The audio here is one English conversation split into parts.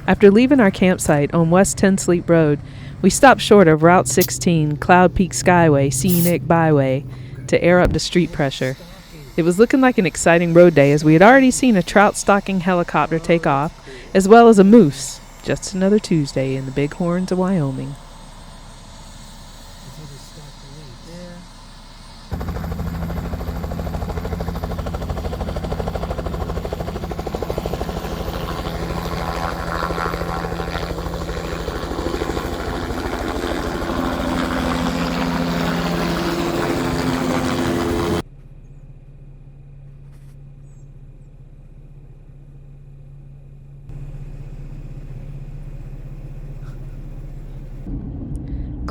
After leaving our campsite on West Ten Sleep Road, we stopped short of Route 16 Cloud Peak Skyway Scenic Byway to air up the street pressure. It was looking like an exciting road day as we had already seen a trout stalking helicopter take off, as well as a moose. Just another Tuesday in the Bighorns of Wyoming.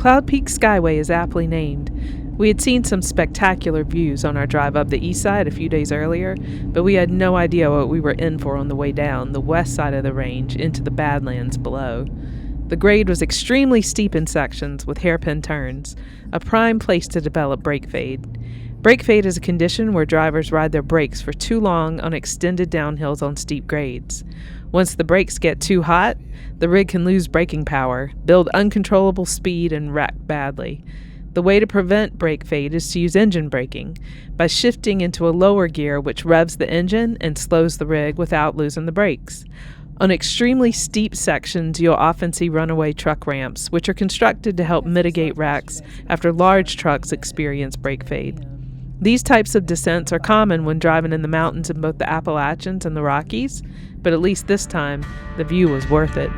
Cloud Peak Skyway is aptly named. We had seen some spectacular views on our drive up the east side a few days earlier, but we had no idea what we were in for on the way down the west side of the range into the Badlands below. The grade was extremely steep in sections with hairpin turns, a prime place to develop brake fade. Brake fade is a condition where drivers ride their brakes for too long on extended downhills on steep grades. Once the brakes get too hot, the rig can lose braking power, build uncontrollable speed, and wreck badly. The way to prevent brake fade is to use engine braking, by shifting into a lower gear which revs the engine and slows the rig without losing the brakes. On extremely steep sections, you'll often see runaway truck ramps, which are constructed to help mitigate wrecks after large trucks experience brake fade. These types of descents are common when driving in the mountains in both the Appalachians and the Rockies, but at least this time, the view was worth it.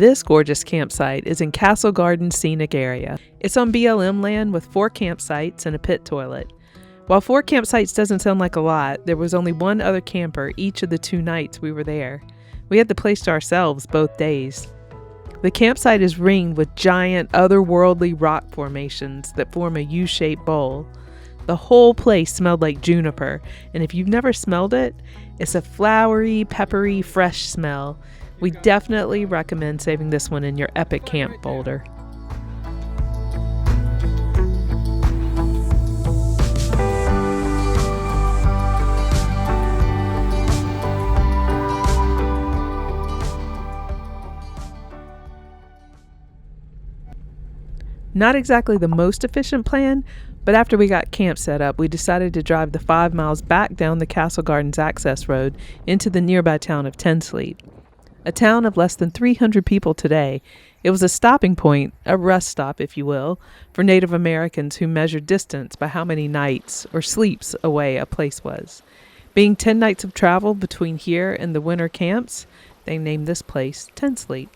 This gorgeous campsite is in Castle Gardens Scenic Area. It's on BLM land with 4 campsites and a pit toilet. While 4 campsites doesn't sound like a lot, there was only one other camper each of the 2 nights we were there. We had the place to ourselves both days. The campsite is ringed with giant, otherworldly rock formations that form a U-shaped bowl. The whole place smelled like juniper, and if you've never smelled it, it's a flowery, peppery, fresh smell. We definitely recommend saving this one in your epic camp folder. Not exactly the most efficient plan, but after we got camp set up, we decided to drive the 5 miles back down the Castle Gardens access road into the nearby town of Ten Sleep. A town of less than 300 people today, it was a stopping point, a rest stop if you will, for Native Americans who measured distance by how many nights or sleeps away a place was. Being 10 nights of travel between here and the winter camps, they named this place Ten Sleep.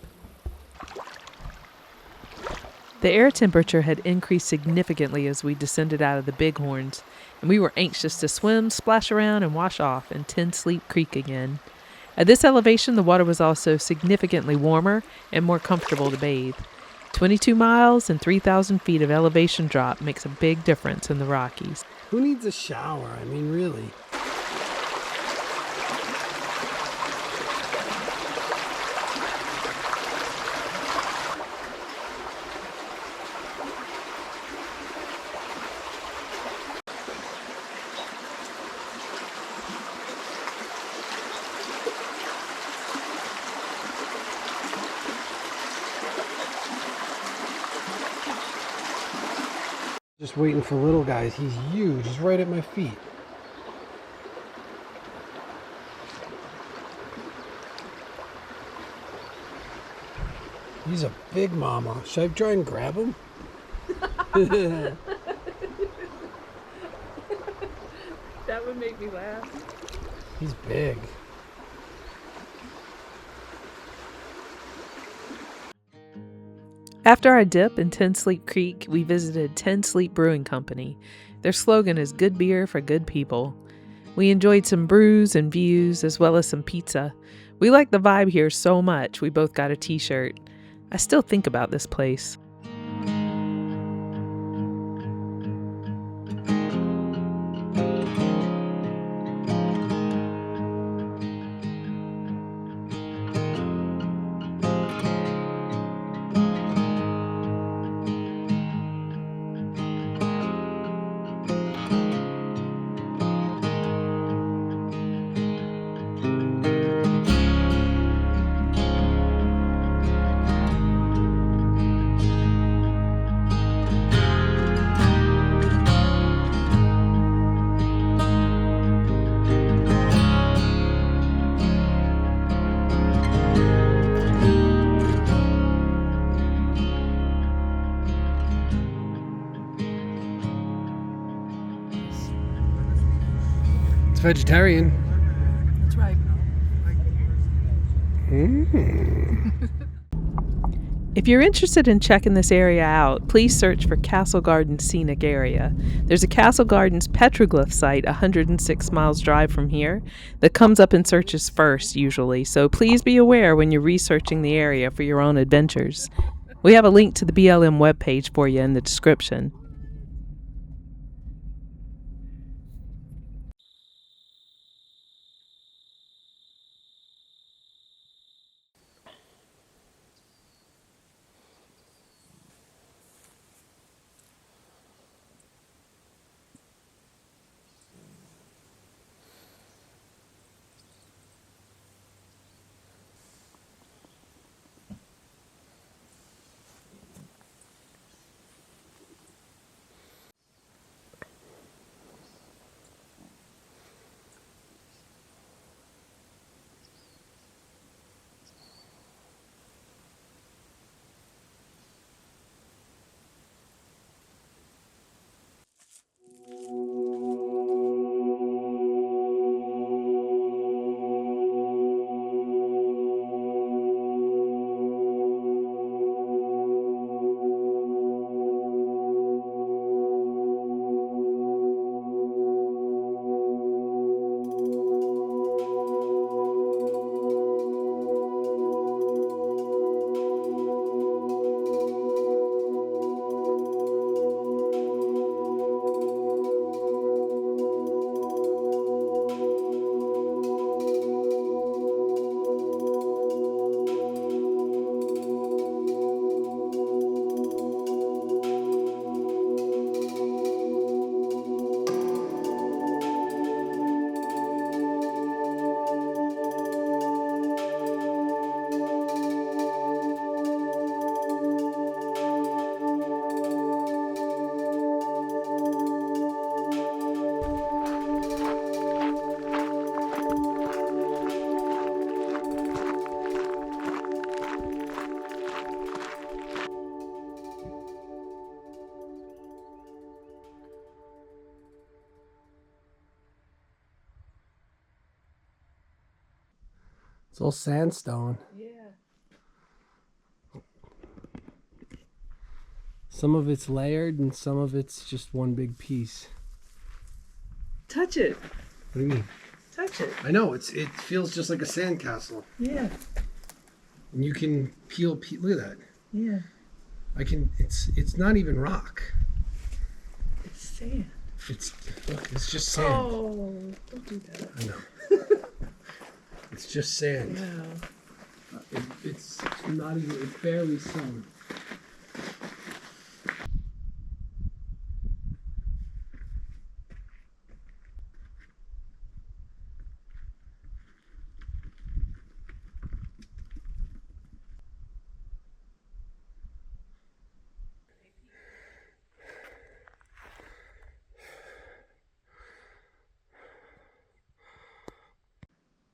The air temperature had increased significantly as we descended out of the Bighorns, and we were anxious to swim, splash around, and wash off in Ten Sleep Creek again. At this elevation, the water was also significantly warmer and more comfortable to bathe. 22 miles and 3,000 feet of elevation drop makes a big difference in the Rockies. Who needs a shower? I mean, really. Just waiting for little guys. He's huge. He's right at my feet. He's a big mama. Should I try and grab him? That would make me laugh. He's big. After our dip in Ten Sleep Creek, we visited Ten Sleep Brewing Company. Their slogan is good beer for good people. We enjoyed some brews and views as well as some pizza. We liked the vibe here so much we both got a t-shirt. I still think about this place. Vegetarian. That's right. If you're interested in checking this area out, please search for Castle Gardens Scenic Area. There's a Castle Gardens Petroglyph Site 106 miles drive from here that comes up in searches first usually, so please be aware when you're researching the area for your own adventures. We have a link to the BLM webpage for you in the description. It's all sandstone. Yeah. Some of it's layered and some of it's just one big piece. Touch it. What do you mean? Touch it. I know, it feels just like a sandcastle. Yeah. And you can peel, look at that. Yeah. It's not even rock. It's sand. It's just sand. Oh, don't do that. I know. It's just sand. Wow. It's not even, it's barely sun.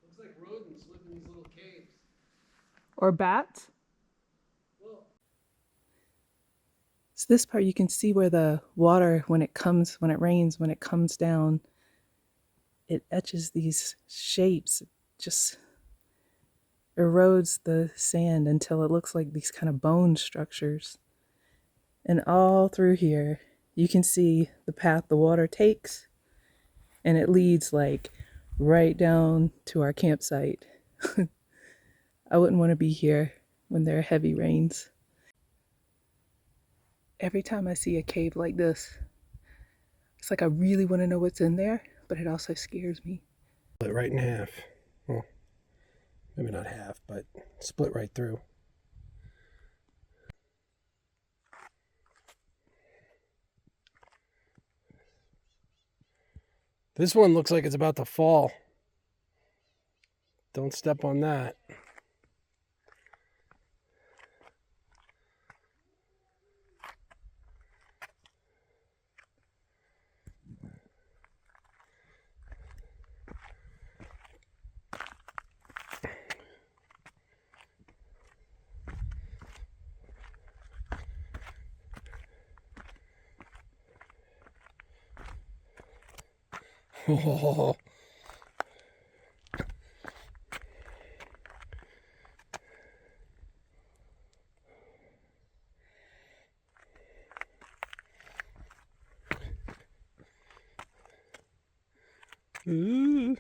Looks like rodents live in these little caves. Or bats. So this part you can see where the water, when it rains, when it comes down, it etches these shapes, just erodes the sand until it looks like these kind of bone structures. And all through here, you can see the path the water takes, and it leads like right down to our campsite. I wouldn't want to be here when there are heavy rains. Every time I see a cave like this, it's like I really want to know what's in there, but it also scares me. Split right in half. Well, maybe not half, but split right through. This one looks like it's about to fall. Don't step on that. Oh. Ooh.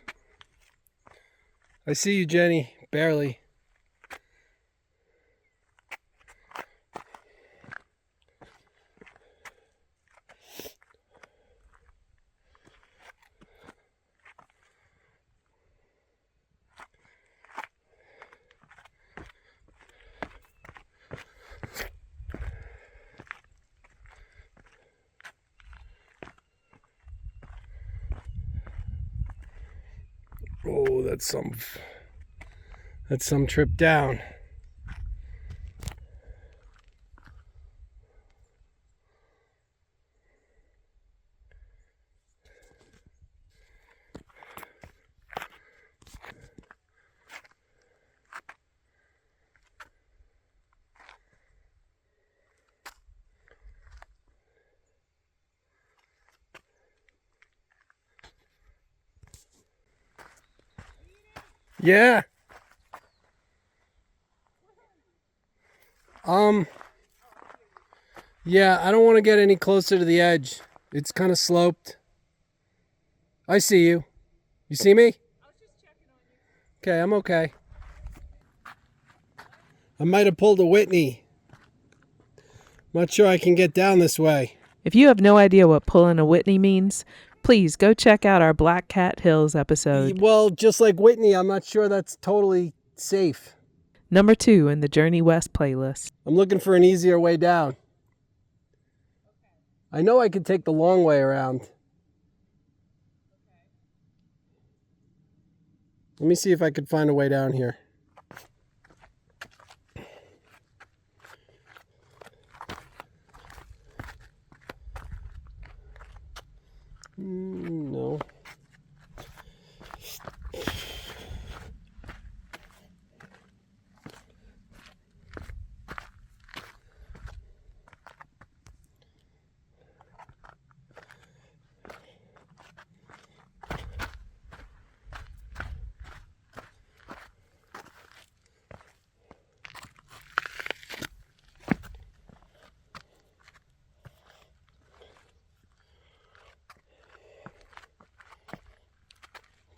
I see you, Jenny. Barely. Oh, that's some trip down. Yeah. Yeah, I don't want to get any closer to the edge. It's kind of sloped. I see you. You see me? I was just checking on you. Okay, I'm okay. I might have pulled a Whitney. Not sure I can get down this way. If you have no idea what pulling a Whitney means, please go check out our Black Cat Hills episode. Well, just like Whitney, I'm not sure that's totally safe. Number 2 in the Journey West playlist. I'm looking for an easier way down. I know I could take the long way around. Let me see if I could find a way down here. No.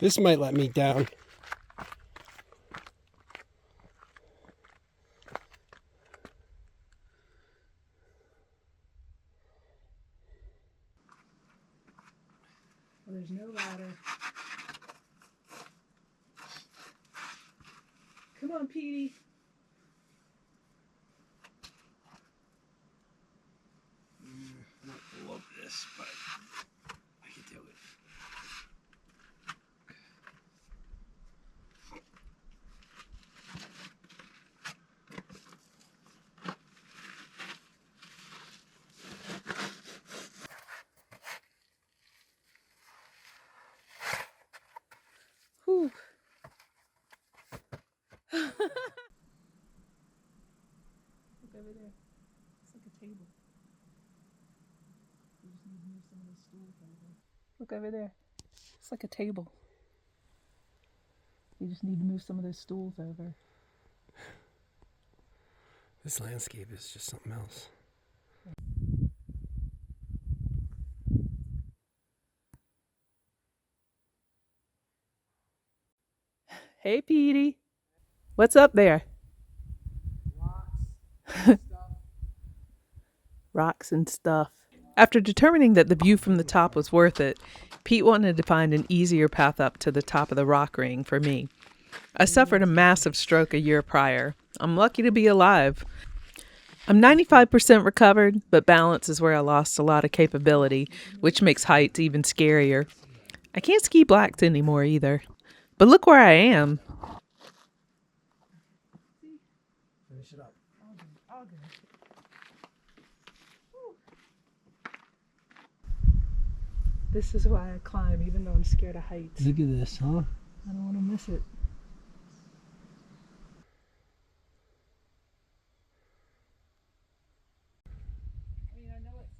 This might let me down. Well, there's no ladder. Come on, Petey. I love this, but I can do it. Whew. Look over there. It's like a table. You just need to move some of those stools over. Look over there. It's like a table. You just need to move some of those stools over. This landscape is just something else. Hey, Petey. What's up there? Rocks and stuff. After determining that the view from the top was worth it, Pete wanted to find an easier path up to the top of the rock ring for me. I suffered a massive stroke a year prior. I'm lucky to be alive. I'm 95% recovered, but balance is where I lost a lot of capability, which makes heights even scarier. I can't ski blacks anymore either. But look where I am. Finish it up. All good. This is why I climb, even though I'm scared of heights. Look at this, huh? I don't want to miss it. I mean, I know it's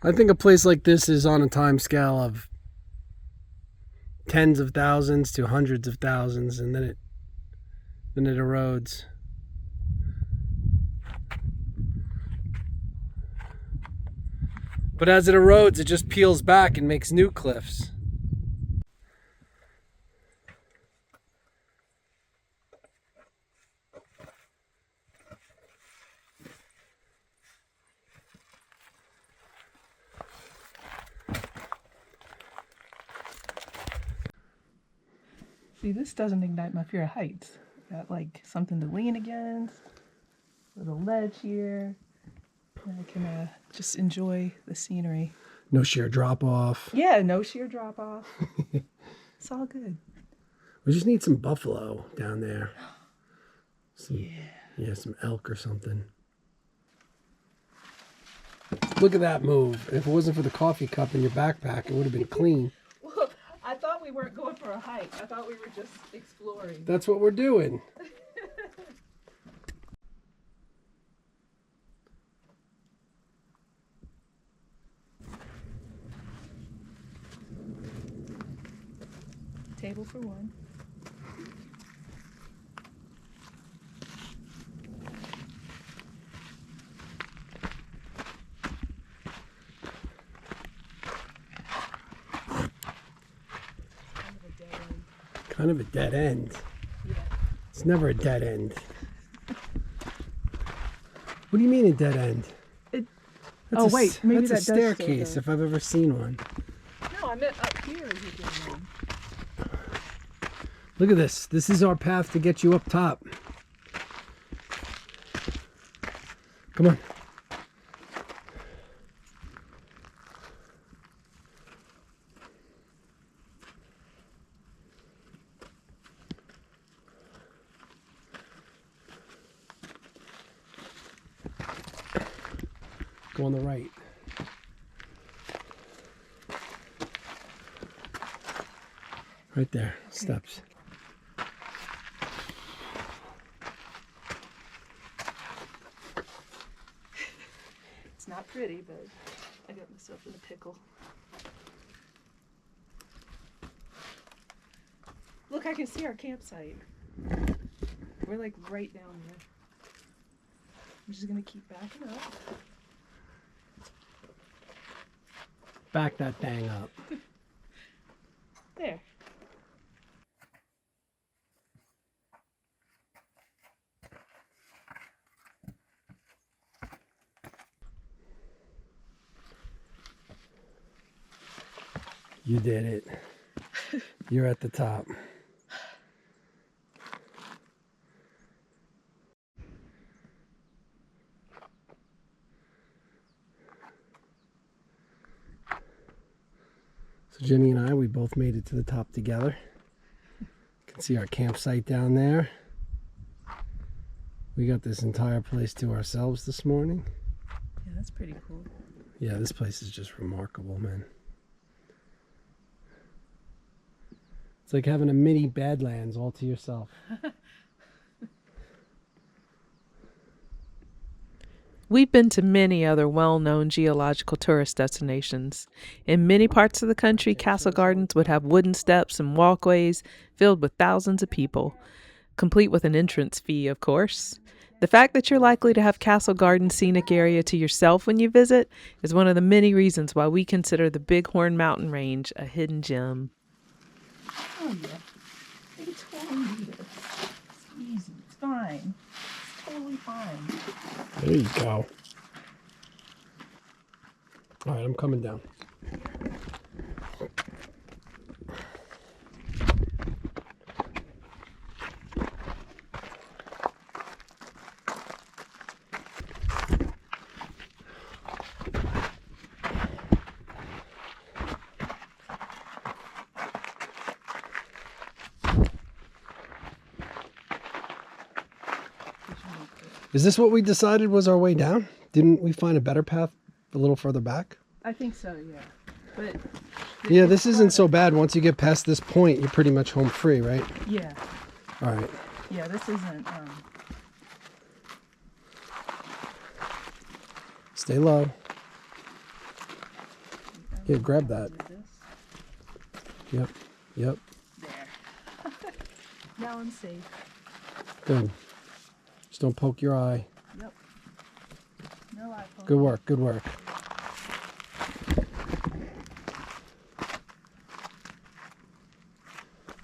not. I think a place like this is on a time scale of tens of thousands to hundreds of thousands, and then it erodes. But as it erodes, it just peels back and makes new cliffs. See, this doesn't ignite my fear of heights. Got like something to lean against, little ledge here. And I can just enjoy the scenery. No sheer drop off. Yeah, no sheer drop off. It's all good. We just need some buffalo down there. Yeah, some elk or something. Look at that move. If it wasn't for the coffee cup in your backpack, it would have been clean. Well, I thought we weren't going for a hike. I thought we were just exploring. That's what we're doing. Table for one. Kind of a dead end. Yeah. It's never a dead end. What do you mean a dead end? Oh, wait, maybe that's that a does staircase say that. if I've ever seen one. No, I meant up here is a dead end. Look at this. This is our path to get you up top. Come on. Go on the right. Right there, okay. Steps. It's not pretty, but I got myself in a pickle. Look, I can see our campsite. We're like right down there. I'm just gonna keep backing up. Back that thing up. You did it. You're at the top. So Jenny and I, we both made it to the top together. You can see our campsite down there. We got this entire place to ourselves this morning. Yeah, that's pretty cool. Yeah, this place is just remarkable, man. It's like having a mini Badlands all to yourself. We've been to many other well-known geological tourist destinations. In many parts of the country, Castle Gardens would have wooden steps and walkways filled with thousands of people, complete with an entrance fee, of course. The fact that you're likely to have Castle Gardens Scenic Area to yourself when you visit is one of the many reasons why we consider the Bighorn Mountain Range a hidden gem. Oh, yeah. They can totally do this. It's easy. It's fine. It's totally fine. There you go. All right, I'm coming down. Is this what we decided was our way down? Didn't we find a better path a little further back? I think so, yeah. But yeah, this isn't so bad. Once you get past this point, you're pretty much home free, right? Yeah. All right. Yeah, this isn't... Stay low. Yeah, grab that. Yep. Yep. There. Now I'm safe. Good. Just don't poke your eye. Yep. No eye poke. Good work. Good work.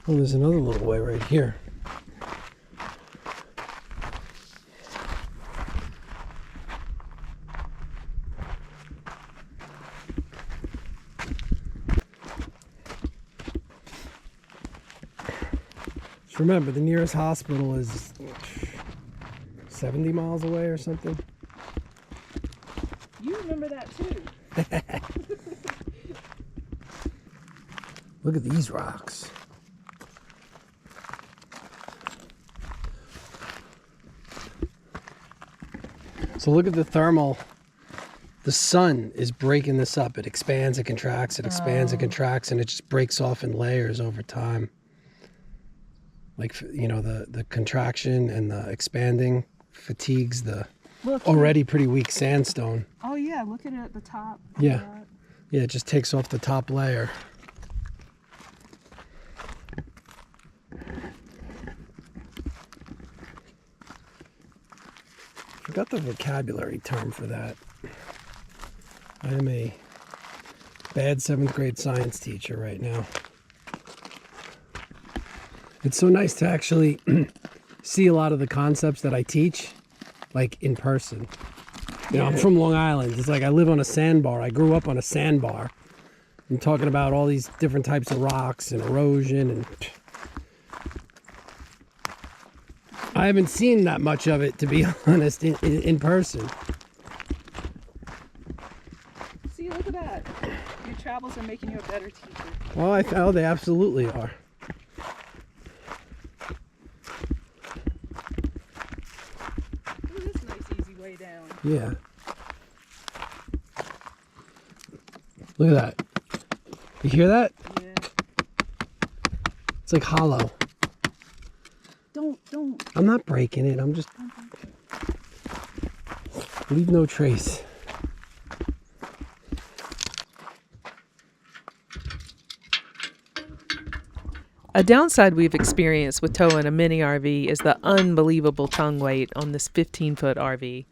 Oh, there's another little way right here. Just remember, the nearest hospital is 70 miles away or something. You remember that too. Look at these rocks. So look at the thermal. The sun is breaking this up. It expands, it contracts, it expands, it contracts, and it just breaks off in layers over time. Like, you know, the contraction and the expanding fatigues the already pretty weak sandstone. Oh yeah, look at it at the top. Yeah. Yeah, it just takes off the top layer. I forgot the vocabulary term for that. I am a bad 7th grade science teacher right now. It's so nice to actually see a lot of the concepts that I teach, like in person. You know, I'm from Long Island. It's like I live on a sandbar. I grew up on a sandbar. I'm talking about all these different types of rocks and erosion, and I haven't seen that much of it, to be honest, in person. See, look at that. Your travels are making you a better teacher. Well, they absolutely are. Look at this nice, easy way down. Yeah. Look at that. You hear that? Yeah. It's like hollow. Don't. I'm not breaking it. I'm just... Leave no trace. A downside we've experienced with towing a mini RV is the unbelievable tongue weight on this 15-foot RV.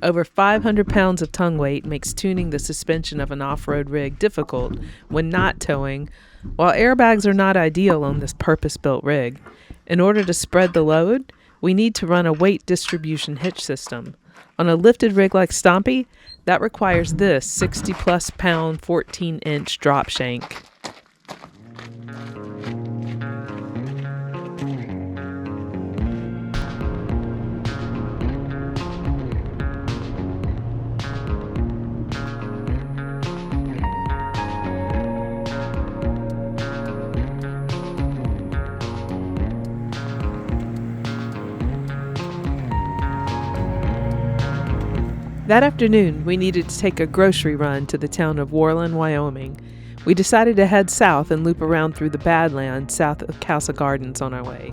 Over 500 pounds of tongue weight makes tuning the suspension of an off-road rig difficult when not towing, while airbags are not ideal on this purpose-built rig. In order to spread the load, we need to run a weight distribution hitch system. On a lifted rig like Stompy, that requires this 60-plus pound, 14-inch drop shank. That afternoon, we needed to take a grocery run to the town of Warland, Wyoming. We decided to head south and loop around through the Badlands south of Castle Gardens on our way.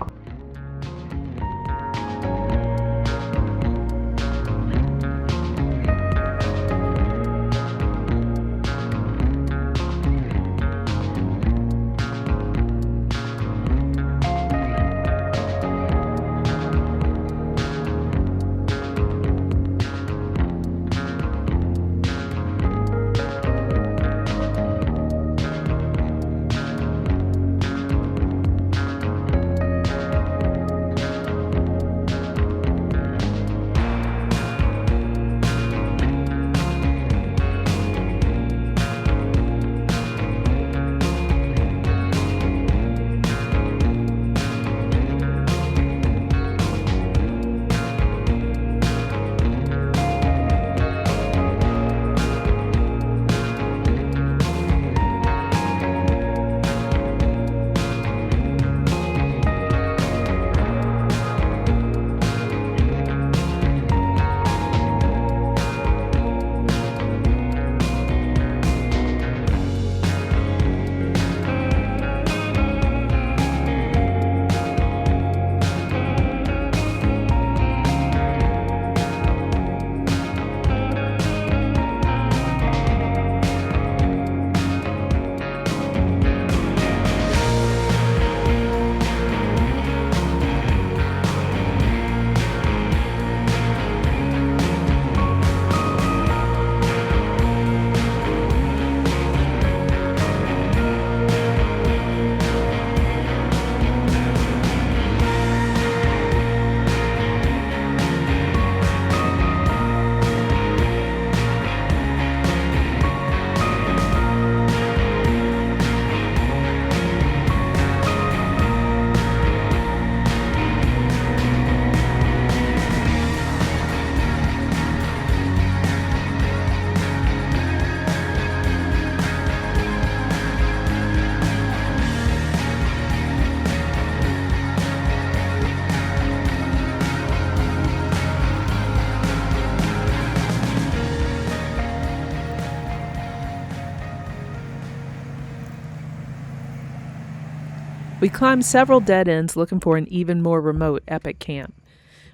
We climbed several dead ends looking for an even more remote epic camp.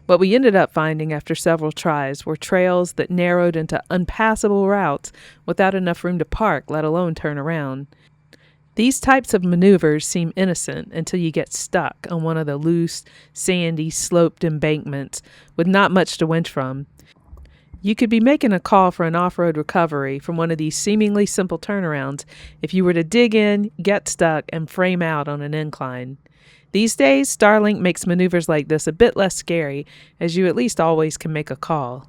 What we ended up finding after several tries were trails that narrowed into unpassable routes without enough room to park, let alone turn around. These types of maneuvers seem innocent until you get stuck on one of the loose, sandy, sloped embankments with not much to winch from. You could be making a call for an off-road recovery from one of these seemingly simple turnarounds if you were to dig in, get stuck, and frame out on an incline. These days, Starlink makes maneuvers like this a bit less scary, as you at least always can make a call.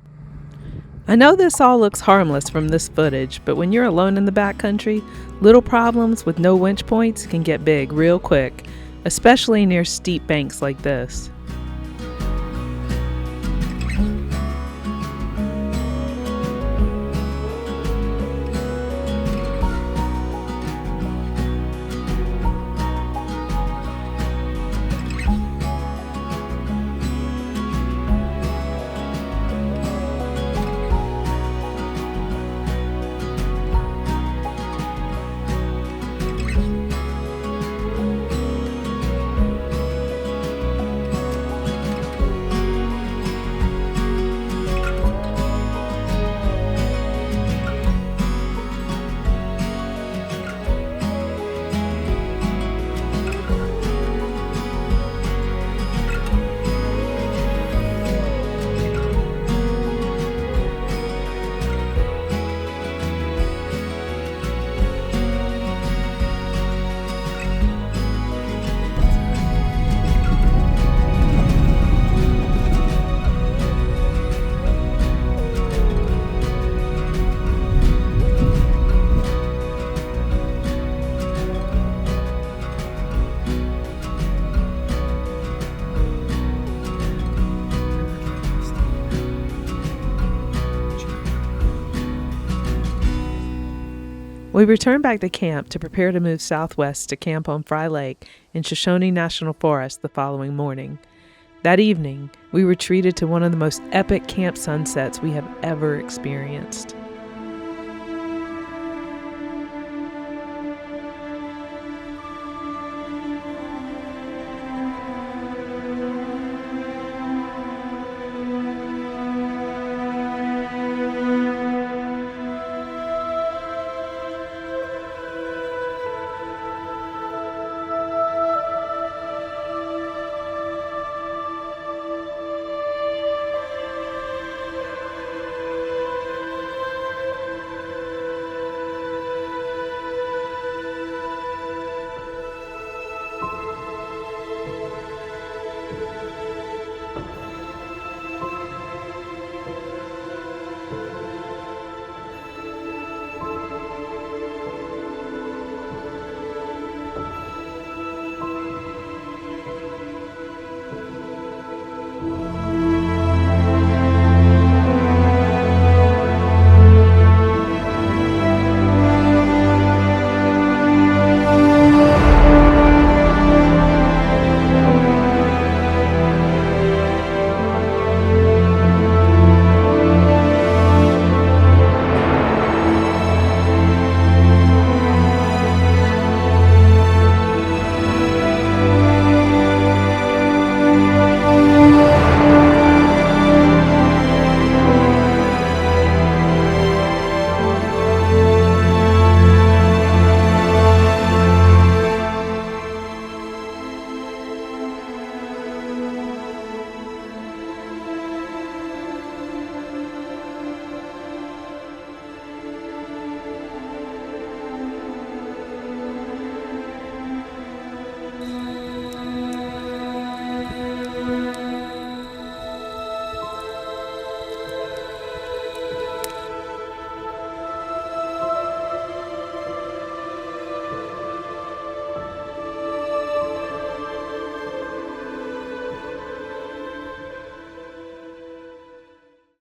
I know this all looks harmless from this footage, but when you're alone in the backcountry, little problems with no winch points can get big real quick, especially near steep banks like this. We returned back to camp to prepare to move southwest to camp on Fry Lake in Shoshone National Forest the following morning. That evening, we were treated to one of the most epic camp sunsets we have ever experienced.